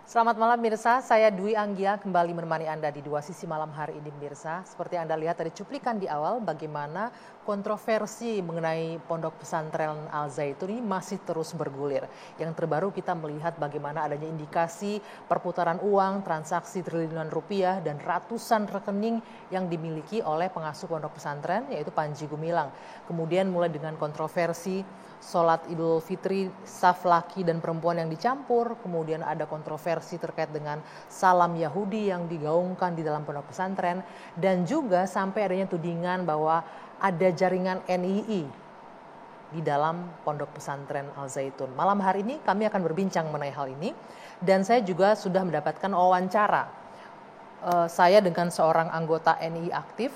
Selamat malam pemirsa, saya Dwi Anggia kembali menemani Anda di Dua Sisi Malam hari ini pemirsa. Seperti yang Anda lihat dari cuplikan di awal bagaimana kontroversi mengenai pondok pesantren Al Zaitun ini masih terus bergulir. Yang terbaru kita melihat bagaimana adanya indikasi perputaran uang, transaksi triliunan rupiah dan ratusan rekening yang dimiliki oleh pengasuh pondok pesantren yaitu Panji Gumilang. Kemudian mulai dengan kontroversi sholat Idul Fitri, saf laki dan perempuan yang dicampur, kemudian ada kontroversi terkait dengan salam Yahudi yang digaungkan di dalam pondok pesantren, dan juga sampai adanya tudingan bahwa ada jaringan NII di dalam pondok pesantren Al Zaitun. Malam hari ini kami akan berbincang mengenai hal ini, dan saya juga sudah mendapatkan wawancara saya dengan seorang anggota NII aktif.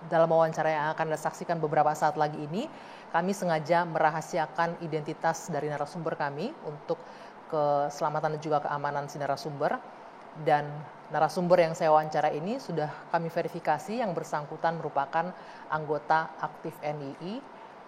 Dalam wawancara yang akan Anda saksikan beberapa saat lagi ini, kami sengaja merahasiakan identitas dari narasumber kami untuk keselamatan dan juga keamanan si narasumber. Dan narasumber yang saya wawancara ini sudah kami verifikasi yang bersangkutan merupakan anggota aktif NII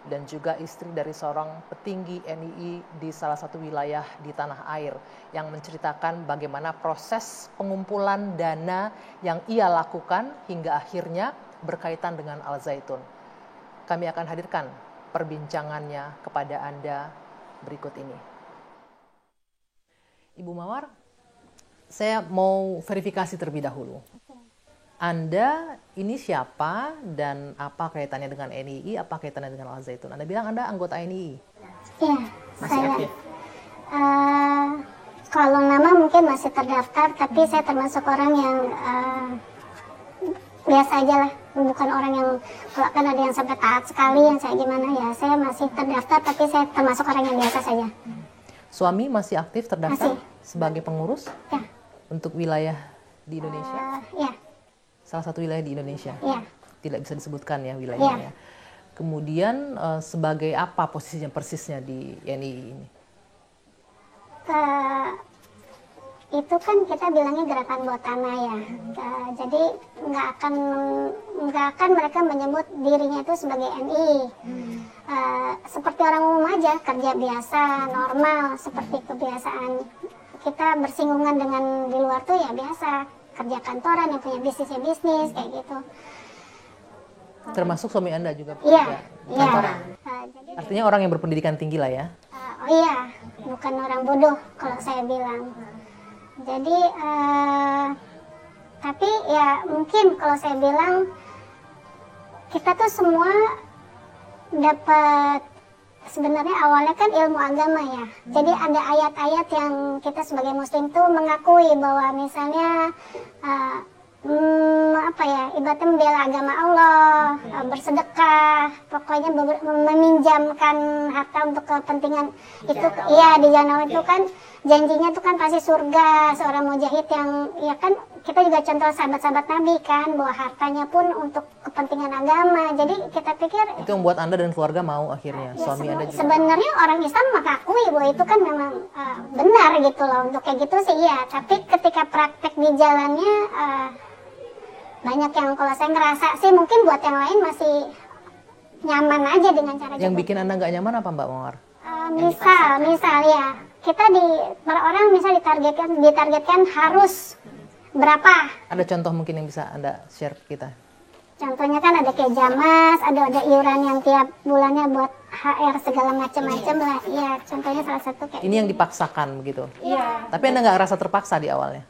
dan juga istri dari seorang petinggi NII di salah satu wilayah di tanah air yang menceritakan bagaimana proses pengumpulan dana yang ia lakukan hingga akhirnya berkaitan dengan Al Zaitun. Kami akan hadirkan perbincangannya kepada Anda berikut ini. Ibu Mawar, saya mau verifikasi terlebih dahulu. Anda ini siapa dan apa kaitannya dengan NII, apa kaitannya dengan Al Zaitun? Anda bilang Anda anggota NII. Iya, masih aktif. Kalau nama mungkin masih terdaftar, tapi saya termasuk orang yang biasa aja lah, bukan orang yang kalau kan ada yang sampai taat sekali, yang saya gimana ya, saya masih terdaftar tapi saya termasuk orang yang biasa saja. Suami masih aktif terdaftar sebagai pengurus ya. Untuk wilayah di Indonesia? Ya. Salah satu wilayah di Indonesia? Ya. Tidak bisa disebutkan ya wilayahnya. Ya. Kemudian sebagai apa posisinya persisnya di NII ini? Itu kan kita bilangnya gerakan bawah tanah ya, jadi nggak akan mereka menyebut dirinya itu sebagai NI. Seperti orang umum aja, kerja biasa, normal, seperti kebiasaan kita bersinggungan dengan di luar tuh ya biasa, kerja kantoran, yang punya bisnisnya bisnis kayak gitu. Termasuk suami Anda juga bekerja kantoran? Jadi, artinya orang yang berpendidikan tinggi lah ya? Iya, bukan orang bodoh kalau saya bilang. Jadi, tapi ya mungkin kalau saya bilang kita tuh semua dapat, sebenarnya awalnya kan ilmu agama ya. Jadi ada ayat-ayat yang kita sebagai muslim tuh mengakui bahwa misalnya ibaratnya membela agama Allah, bersedekah, pokoknya meminjamkan harta untuk kepentingan itu. Iya, di jalan Allah itu kan janjinya tuh kan pasti surga, seorang mujahid yang ya kan kita juga contoh sahabat-sahabat Nabi kan, bahwa hartanya pun untuk kepentingan agama. Jadi kita pikir itu yang membuat Anda dan keluarga mau akhirnya, ya, suami Anda juga. Sebenarnya orang Islam mengakui bahwa itu kan memang benar gitu loh, untuk kayak gitu sih iya. Tapi ketika praktek di jalannya banyak yang kalau saya ngerasa sih mungkin buat yang lain masih nyaman aja dengan cara yang bikin Anda nggak nyaman apa Mbak Mawar? Misal ya, kita para orang misal ditargetkan harus berapa? Ada contoh mungkin yang bisa Anda share ke kita? Contohnya kan ada kayak Jamas, ada iuran yang tiap bulannya buat HR segala macam-macam lah. Iya, contohnya salah satu kayak ini yang dipaksakan begitu? Iya. Tapi Anda nggak rasa terpaksa di awalnya?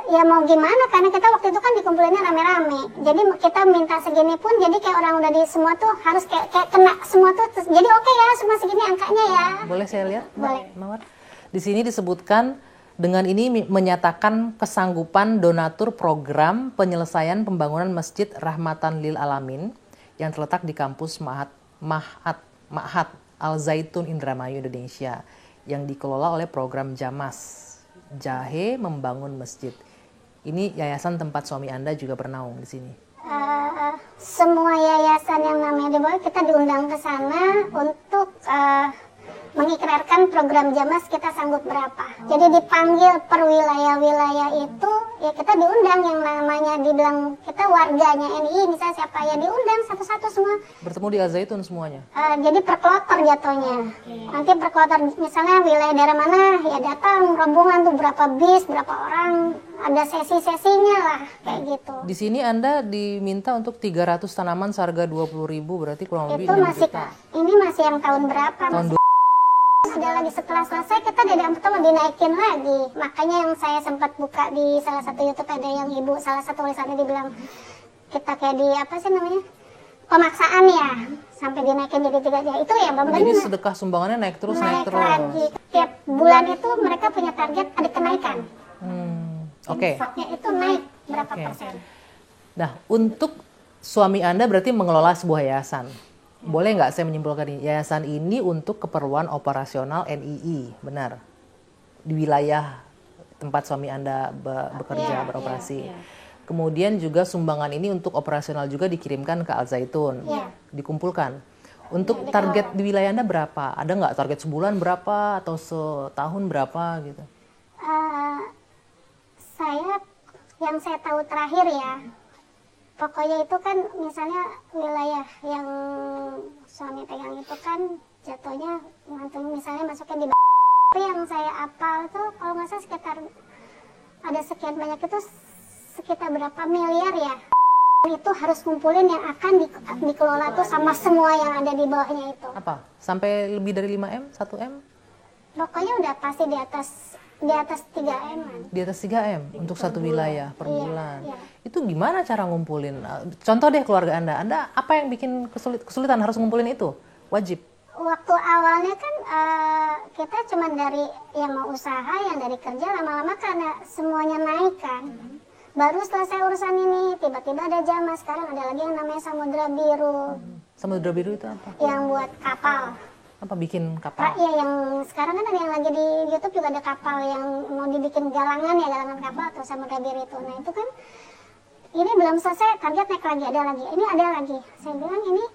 Ya mau gimana, karena kita waktu itu kan dikumpulinnya rame-rame. Jadi kita minta segini pun, jadi kayak orang udah di semua tuh harus kayak kena semua tuh. Jadi oke ya, semua segini angkanya ya. Boleh saya lihat? Boleh. Mawar. Di sini disebutkan dengan ini menyatakan kesanggupan donatur program penyelesaian pembangunan Masjid Rahmatan Lil Alamin yang terletak di kampus Ma'had Al Zaitun Indramayu Indonesia yang dikelola oleh program Jamas Jahe Membangun Masjid. Ini yayasan tempat suami Anda juga bernaung di sini. Semua yayasan yang namanya di bawah kita diundang ke sana untuk mengikrarkan program Jamas kita sanggup berapa. Jadi dipanggil per wilayah-wilayah itu, ya kita diundang yang namanya dibilang kita warganya NI, misalnya siapa ya diundang satu-satu semua. Bertemu di Al Zaitun semuanya? Jadi per kloter jatuhnya. Nanti per kloter misalnya wilayah daerah mana ya datang rombongan tuh berapa bis, berapa orang, ada sesi-sesinya lah kayak gitu. Di sini Anda diminta untuk 300 tanaman seharga 20.000, berarti kurang lebih Itu 6 masih juta. ini masih yang tahun berapa? Tahun Ada lagi setelah selesai kita tidak pertama dinaikin lagi. Makanya yang saya sempat buka di salah satu YouTube ada yang ibu salah satu tulisannya dibilang kita kayak di apa sih namanya? Pemaksaan ya sampai dinaikin jadi 3 ya itu ya Bang. Jadi sedekah sumbangannya naik terus. Lagi. Tiap bulan itu mereka punya target ada kenaikan. Oke. Infaknya itu naik berapa persen? Nah, untuk suami Anda berarti mengelola sebuah yayasan. Boleh nggak saya menyimpulkan ini? Yayasan ini untuk keperluan operasional NII, benar? Di wilayah tempat suami Anda bekerja, beroperasi. Kemudian juga sumbangan ini untuk operasional juga dikirimkan ke Al Zaitun, dikumpulkan. Untuk target di wilayah Anda berapa? Ada nggak target sebulan berapa atau setahun berapa gitu? Yang saya tahu terakhir ya, pokoknya itu kan misalnya wilayah yang suami pegang itu kan jatuhnya misalnya masuknya di itu yang saya apal tuh kalau nggak salah sekitar ada sekian banyak itu sekitar berapa miliar ya itu harus kumpulin yang akan dikelola tuh sama semua yang ada di bawahnya itu. Apa? Sampai lebih dari 5M? 1M? Pokoknya udah pasti di atas 3M. Di atas 3M untuk satu wilayah per bulan. Iya. Itu gimana cara ngumpulin? Contoh deh keluarga Anda. Anda apa yang bikin kesulitan harus ngumpulin itu? Wajib. Waktu awalnya kan kita cuma dari yang mau usaha, yang dari kerja, lama-lama karena semuanya naik kan. Baru selesai urusan ini, tiba-tiba ada Jamas. Sekarang ada lagi yang namanya Samudra Biru. Samudra Biru itu apa? Yang buat kapal. Apa bikin kapal? Iya, yang sekarang kan ada yang lagi di YouTube juga ada kapal yang mau dibikin galangan ya, galangan kapal atau Samudra Biru itu. Nah itu kan, ini belum selesai, target naik lagi, ada lagi. Ini ada lagi. Saya bilang ini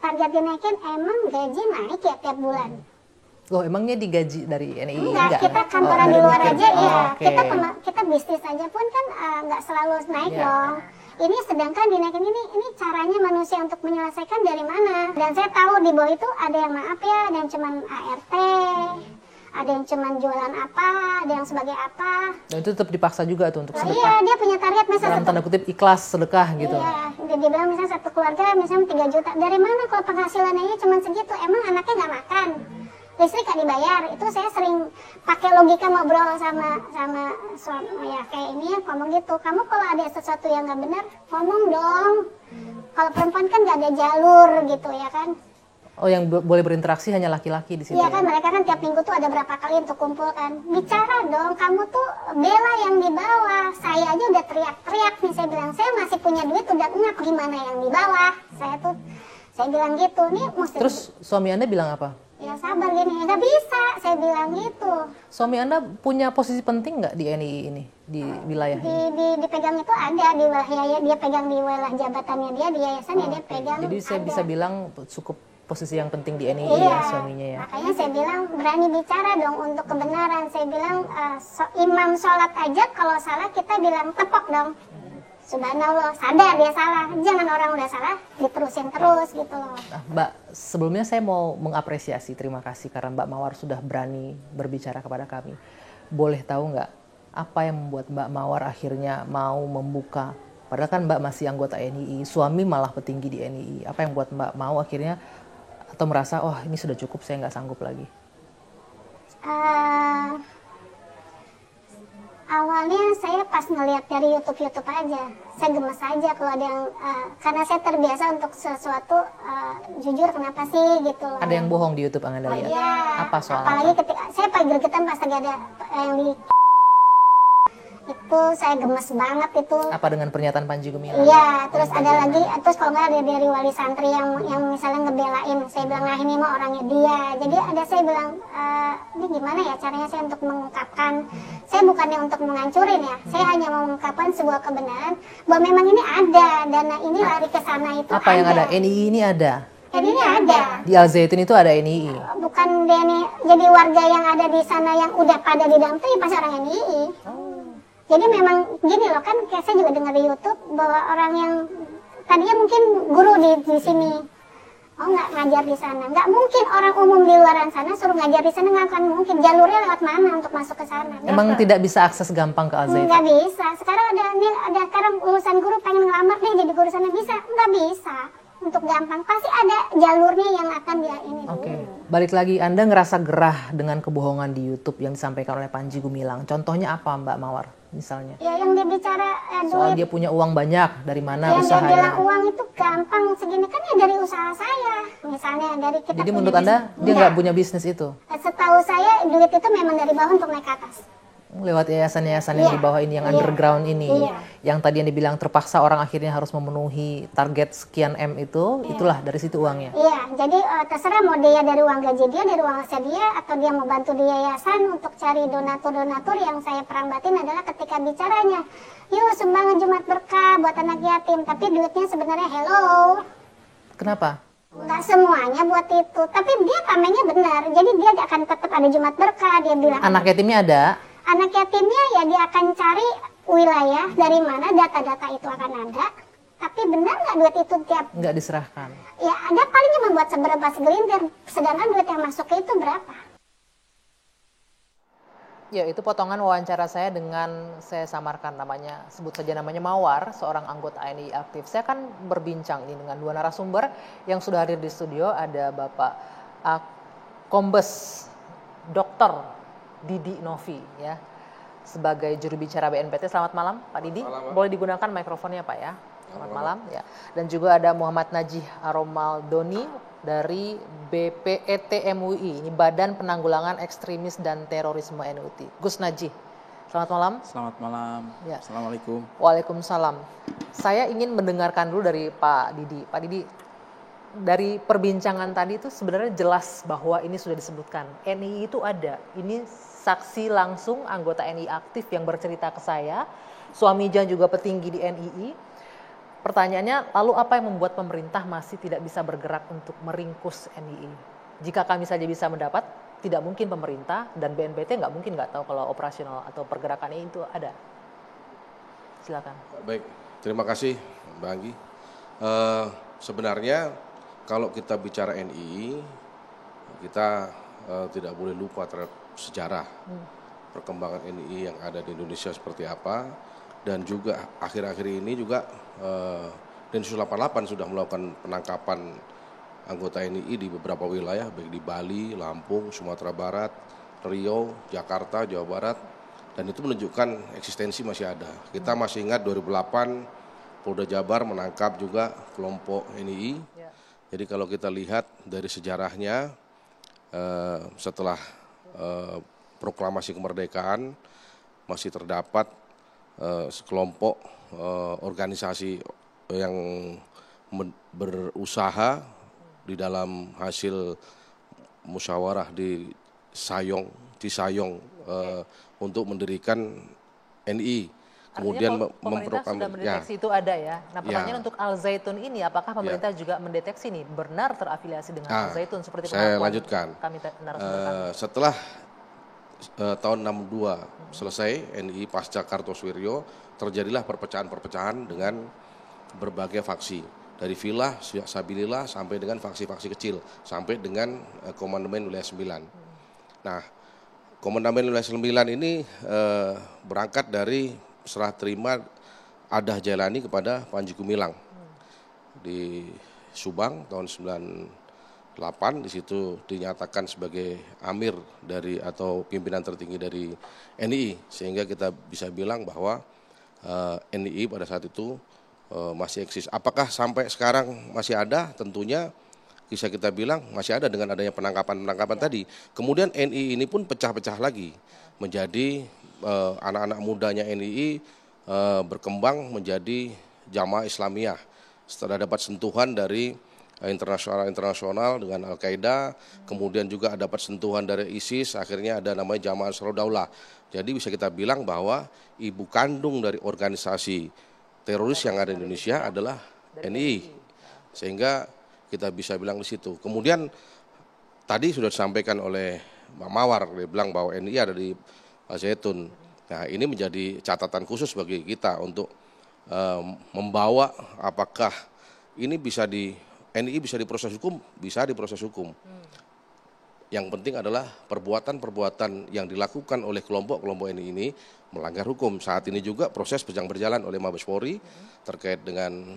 target dinaikin, emang gaji naik ya tiap bulan? Loh, emangnya digaji dari NII? Enggak, kita kantoran di luar aja ya. Okay. Kita bisnis aja pun kan nggak selalu naik dong. Ini sedangkan dinaikin ini caranya manusia untuk menyelesaikan dari mana? Dan saya tahu di bawah itu ada yang maaf ya, ada yang cuman ART, ada yang cuman jualan apa, ada yang sebagai apa. Dan itu tetap dipaksa juga tuh untuk sedekah. Iya, dia punya target misalnya. Dalam tanda kutip ikhlas sedekah gitu. Iya, dia bilang misalnya satu keluarga misalnya 3 juta. Dari mana kalau penghasilannya cuman segitu? Emang anaknya nggak makan? Listrik gak dibayar. Itu saya sering pakai logika ngobrol sama suami ya kayak ini ya, ngomong gitu. Kamu kalau ada sesuatu yang nggak benar ngomong dong. Kalau perempuan kan nggak ada jalur gitu ya kan. Oh, yang boleh berinteraksi hanya laki-laki di situ. Iya kan, mereka kan tiap minggu tuh ada berapa kali untuk kumpul kan. Bicara dong, kamu tuh bela yang di bawah. Saya aja udah teriak-teriak nih, saya bilang saya masih punya duit udah ngap, gimana yang di bawah. Saya bilang gitu nih mesti. Terus suami Anda bilang apa? Ya sabar gini, nggak bisa, saya bilang gitu. Suami Anda punya posisi penting nggak di NII ini, di wilayah ini? Dipegang itu ada di wilayah, dia pegang di wilayah jabatannya dia, di yayasan ya dia pegang. Jadi saya bisa bilang cukup posisi yang penting di NII ya suaminya ya. Makanya saya bilang berani bicara dong untuk kebenaran. Saya bilang imam sholat aja kalau salah kita bilang tepok dong. Subhanallah, sadar dia salah. Jangan orang udah salah diterusin terus gitu loh. Nah, Mbak, sebelumnya saya mau mengapresiasi, terima kasih karena Mbak Mawar sudah berani berbicara kepada kami. Boleh tahu nggak apa yang membuat Mbak Mawar akhirnya mau membuka? Padahal kan Mbak masih anggota NII, suami malah petinggi di NII. Apa yang membuat Mbak mau akhirnya atau merasa, oh ini sudah cukup, saya nggak sanggup lagi? Awalnya saya pas ngeliat dari YouTube aja, saya gemes aja kalau ada yang, karena saya terbiasa untuk sesuatu jujur kenapa sih gitu. Ada yang bohong di YouTube Anda lihat? Iya. Apa soalnya? Apalagi ketika saya paling gregetan pas lagi ada yang di itu saya gemes banget itu. Apa dengan pernyataan Panji Gumilang? Iya, terus ada lagi, terus kalau nggak ada dari wali santri yang misalnya ngebelain, saya bilang nah ini mah orangnya dia. Jadi ada saya bilang, ini gimana ya caranya saya untuk mengungkapkan, saya bukannya untuk menghancurin ya, saya hanya mau mengungkapkan sebuah kebenaran bahwa memang ini ada, dana ini lari ke sana itu. Apa yang ada? NII ini ada? NII ada. Di Al Zaitun itu ada NII. Bukan DNA, jadi warga yang ada di sana yang udah pada di dalam itu ya pasti orang NII. Jadi memang gini loh kan, kayak saya juga dengar di YouTube bahwa orang yang tadinya mungkin guru di sini, oh nggak ngajar di sana, nggak mungkin orang umum di luar sana suruh ngajar di sana, nggak akan mungkin. Jalurnya lewat mana untuk masuk ke sana? Emang tidak bisa akses gampang ke Al Zaitun? Nggak bisa. Sekarang ada sekarang lulusan guru pengen ngelamar nih jadi guru sana, bisa? Nggak bisa. Untuk gampang pasti ada jalurnya yang akan dia ini. Oke, balik lagi, Anda ngerasa gerah dengan kebohongan di YouTube yang disampaikan oleh Panji Gumilang. Contohnya apa Mbak Mawar misalnya? Ya yang dia bicara Soal duit. dia punya uang banyak, dari mana Yang dia bilang usahanya? uang itu gampang segini kan ya dari usaha saya. Misalnya dari kita. Jadi punya menurut Anda bisnis. dia nggak punya bisnis itu? Setahu saya duit itu memang dari bawah untuk naik ke atas. Lewat yayasan-yayasan yang Iya. di bawah ini, yang Iya. underground ini. Iya. Yang tadi yang dibilang terpaksa orang akhirnya harus memenuhi target sekian M itu, itulah dari situ uangnya. Iya, jadi terserah mau dia dari uang gaji dia, dari uang hasil dia, atau dia mau bantu di yayasan untuk cari donatur-donatur. Yang saya perambatin adalah ketika bicaranya, yuk sumbangan Jumat Berkah buat anak yatim, tapi duitnya sebenarnya hello. Kenapa? Nggak semuanya buat itu, tapi dia pamennya benar, jadi dia akan tetap ada Jumat Berkah. Dia bilang Anak yatimnya ada? anak yatimnya ya dia akan cari wilayah dari mana data-data itu akan ada. Tapi benar nggak duit itu tiap Nggak diserahkan. ya ada palingnya membuat seberapa segelintir, sedangkan duit yang masuk itu berapa? Ya, itu potongan wawancara saya dengan, saya samarkan namanya, sebut saja namanya Mawar, seorang anggota NII aktif. Saya akan berbincang ini dengan dua narasumber yang sudah hadir di studio. Ada Bapak Kombes Dr. Didi Novi ya, sebagai juru bicara BNPT. Selamat malam Pak Didi. Malam, Pak. Boleh digunakan mikrofonnya Pak ya. Selamat malam ya. Dan juga ada Muhammad Najih Aromaldoni dari BPET MUI, ini Badan Penanggulangan Ekstremis dan Terorisme NUT. Gus Najih, selamat malam. Selamat malam. Ya. Assalamualaikum. Waalaikumsalam. Saya ingin mendengarkan dulu dari Pak Didi. Pak Didi, dari perbincangan tadi itu sebenarnya jelas bahwa ini sudah disebutkan. NII itu ada. Ini saksi langsung anggota NII aktif yang bercerita ke saya. Suami Jan juga petinggi di NII. Pertanyaannya, lalu apa yang membuat pemerintah masih tidak bisa bergerak untuk meringkus NII? Jika kami saja bisa mendapat, tidak mungkin pemerintah dan BNPT nggak mungkin nggak tahu kalau operasional atau pergerakan ini itu ada. Silakan. Baik, terima kasih Mbak Anggi. Sebenarnya kalau kita bicara NII, kita tidak boleh lupa terhadap sejarah perkembangan NII yang ada di Indonesia seperti apa. Dan juga akhir-akhir ini juga Densus 88 sudah melakukan penangkapan anggota NII di beberapa wilayah, baik di Bali, Lampung, Sumatera Barat, Riau, Jakarta, Jawa Barat. Dan itu menunjukkan eksistensi masih ada. Kita masih ingat 2008 Polda Jabar menangkap juga kelompok NII. Jadi kalau kita lihat dari sejarahnya, setelah proklamasi kemerdekaan masih terdapat sekelompok organisasi yang berusaha di dalam hasil musyawarah di Cisayong untuk mendirikan NII. Kemudian pemerintah sudah mendeteksi itu ada ya. Nah pertanyaan untuk Al Zaitun ini, apakah pemerintah juga mendeteksi nih benar terafiliasi dengan Al Zaitun seperti saya lanjutkan. Kami narasumber setelah tahun 62 selesai NII pasca Kartosuwiryo, terjadilah perpecahan-perpecahan dengan berbagai faksi. Dari Filah, Sabilillah sampai dengan faksi-faksi kecil, sampai dengan Komandemen Wilayah 9. Nah, Komandemen Wilayah 9 ini berangkat dari serah terima Adah Jailani kepada Panji Gumilang di Subang tahun 98. Di situ dinyatakan sebagai amir dari atau pimpinan tertinggi dari NII, sehingga kita bisa bilang bahwa NII pada saat itu masih eksis. Apakah sampai sekarang masih ada? Tentunya bisa kita bilang masih ada dengan adanya penangkapan tadi. Kemudian NII ini pun pecah-pecah lagi menjadi anak-anak mudanya NII berkembang menjadi Jamaah Islamiyah setelah dapat sentuhan dari internasional dengan Al-Qaeda, kemudian juga dapat sentuhan dari ISIS, akhirnya ada namanya Jamaah Ansarud Daulah. Jadi bisa kita bilang bahwa ibu kandung dari organisasi teroris yang ada di Indonesia adalah NII. Sehingga kita bisa bilang di situ. Kemudian tadi sudah disampaikan oleh Bang Mawar, dia bilang bahwa NI ada di Al Zaitun. Nah, ini menjadi catatan khusus bagi kita untuk membawa apakah ini NI bisa diproses hukum, bisa diproses hukum. Yang penting adalah perbuatan-perbuatan yang dilakukan oleh kelompok-kelompok NI ini melanggar hukum. Saat ini juga proses sedang berjalan oleh Mabes Polri terkait dengan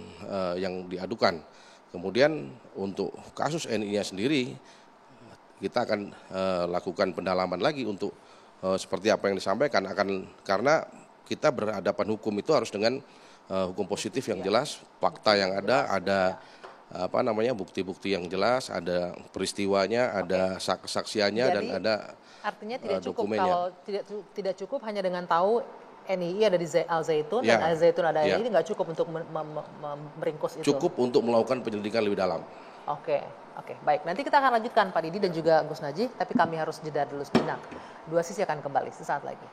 yang diadukan. Kemudian untuk kasus NI-nya sendiri, kita akan lakukan pendalaman lagi untuk seperti apa yang disampaikan, karena kita berhadapan hukum itu harus dengan hukum positif yang jelas, fakta yang ada bukti-bukti yang jelas, ada peristiwanya, ada kesaksiannya. Jadi, dan ada artinya tidak cukup kalau tidak cukup hanya dengan tahu NII ada di Al Zaitun dan Al Zaitun ada NII, nggak cukup untuk meringkus itu. Cukup untuk melakukan penyelidikan lebih dalam. Oke, baik. Nanti kita akan lanjutkan Pak Didi dan juga Gus Najih, tapi kami harus jeda dulu sejenak. Dua Sisi akan kembali sesaat lagi.